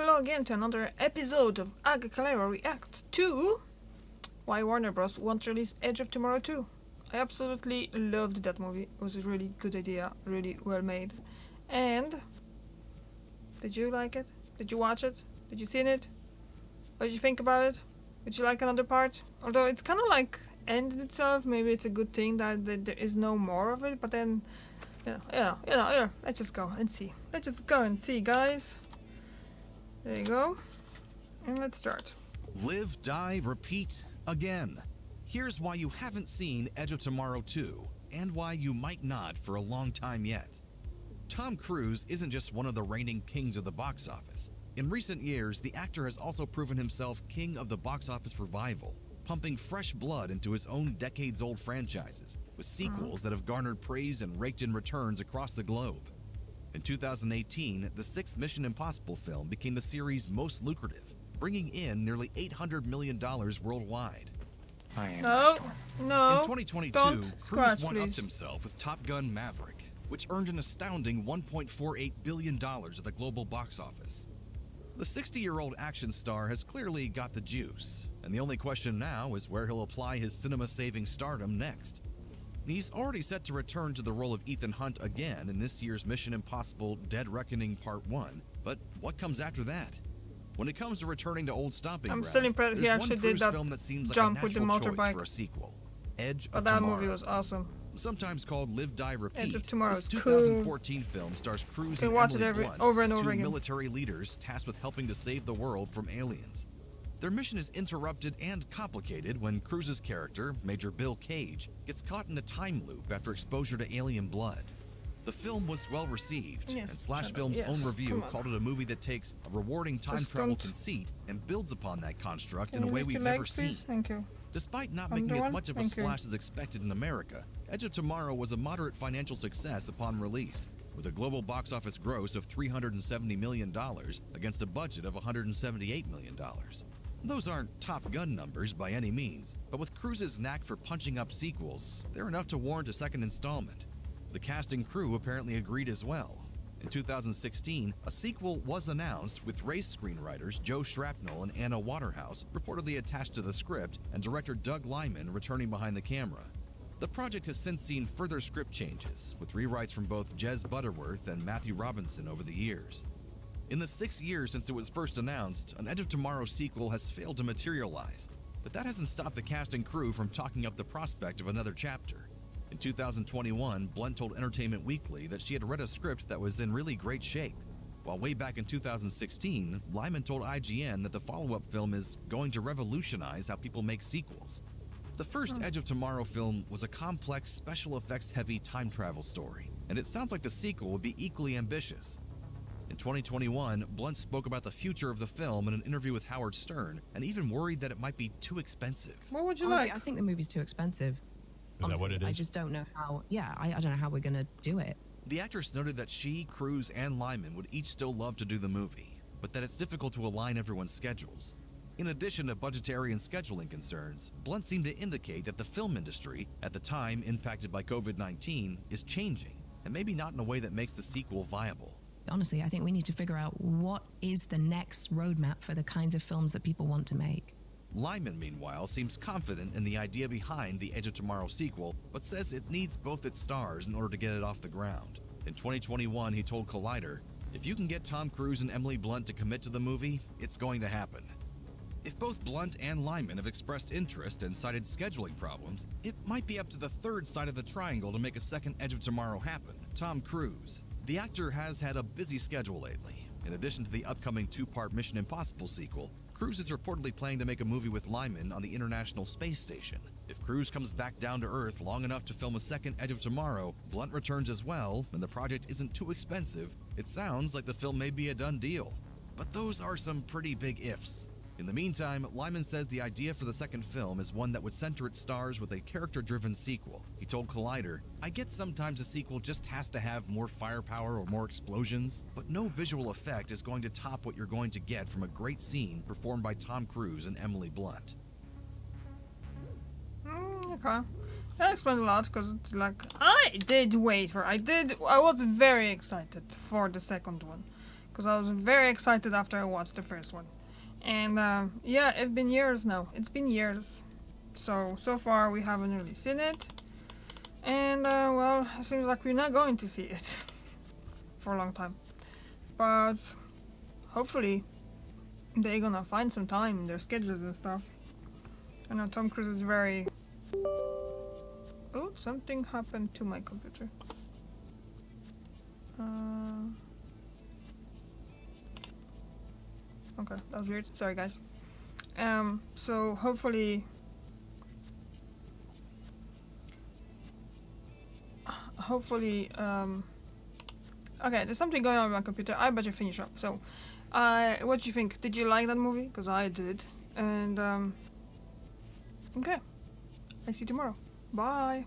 hello again to another episode of Aga Calero Reacts to why Warner Bros. Won't release Edge of Tomorrow 2. I absolutely loved that movie. It was a really good idea, really well made. And did you like it? Did you watch it? Did you see it? What did you think about it? Would you like another part? Although it's kind of like ended itself. Maybe it's a good thing that there is no more of it. But then, let's just go and see. Let's just go and see, guys. There you go. And let's start. Live, die, repeat, again. Here's why you haven't seen Edge of Tomorrow 2, and why you might not for a long time yet. Tom Cruise isn't just one of the reigning kings of the box office. In recent years, the actor has also proven himself king of the box office revival, pumping fresh blood into his own decades-old franchises, with sequels that have garnered praise and raked in returns across the globe. In 2018, the sixth Mission Impossible film became the series' most lucrative, bringing in nearly $800 million worldwide. No. In 2022, Scratch, Cruise one-upped please. himself with Top Gun Maverick, which earned an astounding $1.48 billion at the global box office. The 60-year-old action star has clearly got the juice, and the only question now is where he'll apply his cinema-saving stardom next. He's already set to return to the role of Ethan Hunt again in this year's Mission Impossible Dead Reckoning Part 1, but what comes after that? When it comes to returning to old stomping I'm grounds, still impressed he there's actually one did Cruise that film that seems like jump a with the natural choice motorbike. for a sequel. Edge But of that Tomorrow. movie was awesome. Sometimes called Live, Die, Repeat, Edge of Tomorrow this is cool. 2014 film stars Cruise Can and watch Emily it Blunt over and as over two again. military leaders tasked with helping to save the world from aliens. Their mission is interrupted and complicated when Cruise's character, Major Bill Cage, gets caught in a time loop after exposure to alien blood. The film was well received, Yes, and Slash shut up. Film's Yes, own review come on. called it a movie that takes a rewarding time Just travel don't- conceit and builds upon that construct Can in a you way lift we've your never leg, seen. please? Thank you. Despite not Under making as one? much of a Thank you. splash as expected in America, Edge of Tomorrow was a moderate financial success upon release, with a global box office gross of $370 million against a budget of $178 million. Those aren't Top Gun numbers by any means, but with Cruise's knack for punching up sequels, they're enough to warrant a second installment. The cast and crew apparently agreed as well. In 2016, a sequel was announced with race screenwriters Joe Shrapnel and Anna Waterhouse reportedly attached to the script, and director Doug Liman returning behind the camera. The project has since seen further script changes, with rewrites from both Jez Butterworth and Matthew Robinson over the years. In the 6 years since it was first announced, an Edge of Tomorrow sequel has failed to materialize, but that hasn't stopped the cast and crew from talking up the prospect of another chapter. In 2021, Blunt told Entertainment Weekly that she had read a script that was in really great shape, while way back in 2016, Lyman told IGN that the follow-up film is going to revolutionize how people make sequels. The first Edge of Tomorrow film was a complex, special effects-heavy time travel story, and it sounds like the sequel would be equally ambitious. In 2021, Blunt spoke about the future of the film in an interview with Howard Stern, and even worried that it might be too expensive. What would you Honestly, like? I think the movie's too expensive. Is that what it is? I just don't know how. Yeah, I don't know how we're gonna do it. The actress noted that she, Cruise, and Lyman would each still love to do the movie, but that it's difficult to align everyone's schedules. In addition to budgetary and scheduling concerns, Blunt seemed to indicate that the film industry, at the time impacted by COVID-19, is changing, and maybe not in a way that makes the sequel viable. Honestly, I think we need to figure out what is the next roadmap for the kinds of films that people want to make. Lyman, meanwhile, seems confident in the idea behind the Edge of Tomorrow sequel, but says it needs both its stars in order to get it off the ground. In 2021, he told Collider, "If you can get Tom Cruise and Emily Blunt to commit to the movie, it's going to happen." If both Blunt and Lyman have expressed interest and cited scheduling problems, it might be up to the third side of the triangle to make a second Edge of Tomorrow happen, Tom Cruise. The actor has had a busy schedule lately. In addition to the upcoming 2-part Mission Impossible sequel, Cruise is reportedly planning to make a movie with Lyman on the International Space Station. If Cruise comes back down to Earth long enough to film a second Edge of Tomorrow, Blunt returns as well, and the project isn't too expensive, it sounds like the film may be a done deal. But those are some pretty big ifs. In the meantime, Lyman says the idea for the second film is one that would center its stars with a character-driven sequel. He told Collider, "I get sometimes a sequel just has to have more firepower or more explosions, but no visual effect is going to top what you're going to get from a great scene performed by Tom Cruise and Emily Blunt." Okay. That explains a lot, because it's like, I was very excited for the second one. because I was very excited after I watched the first one. And yeah, it's been years now. It's been years. So far we haven't really seen it. And well, it seems like we're not going to see it for a long time. But hopefully they're gonna find some time in their schedules and stuff. I know Tom Cruise is very... Oh, something happened to my computer. Okay, that was weird. Sorry, guys. So hopefully... Okay, there's something going on with my computer. I better finish up. So, what do you think? Did you like that movie? Because I did. And, okay. I see you tomorrow. Bye.